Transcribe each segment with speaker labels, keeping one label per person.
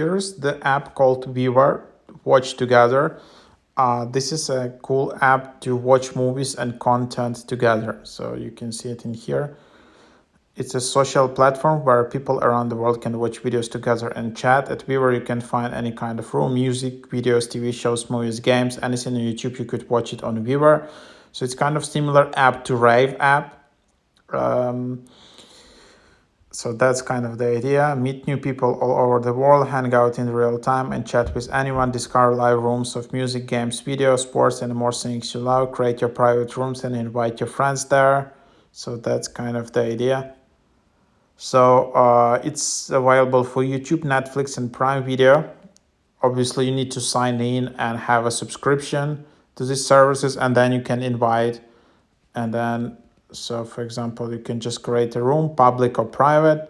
Speaker 1: Here's the app called Wever, Watch Together. This is a cool app to watch movies and content together. So you can see it in here. It's a social platform where people around the world can watch videos together and chat. At Wever, you can find any kind of room, music, videos, TV shows, movies, games, anything on YouTube, you could watch it on Wever. So it's kind of similar app to Rave app. So that's kind of the idea. Meet new people all over the world, hang out in real time, and chat with anyone. Discover live rooms of music, games, video, sports, and more things you love. Create your private rooms and invite your friends there. So that's kind of the idea. So it's available for YouTube, Netflix, and Prime Video. Obviously, you need to sign in and have a subscription to these services, and then you can invite. And then, so for example, you can just create a room, public or private.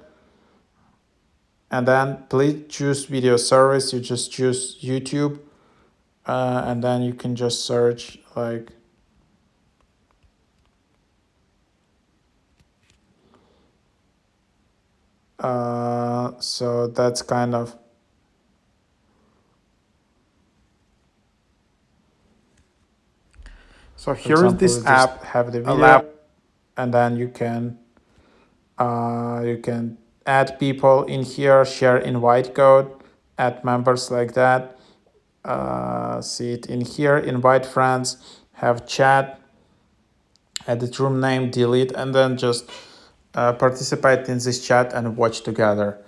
Speaker 1: And then please choose video service. You just choose YouTube, and then you can just search like so that's kind of so here is this app have the video, and then you can add people in here, share invite code, add members like that. See it in here, invite friends, have chat, edit room name, delete, and then just participate in this chat and watch together.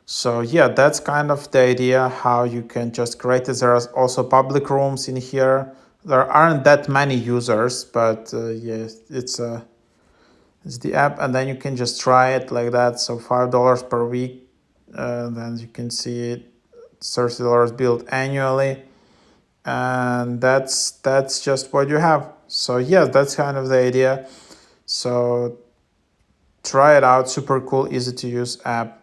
Speaker 1: So yeah, that's kind of the idea how you can just create it. There are also public rooms in here. There aren't that many users, but yeah, it's the app, and then you can just try it like that. So $5 per week, then you can see it, $30 billed annually, and that's just what you have. So yeah, that's kind of the idea. So try it out. Super cool, easy to use app.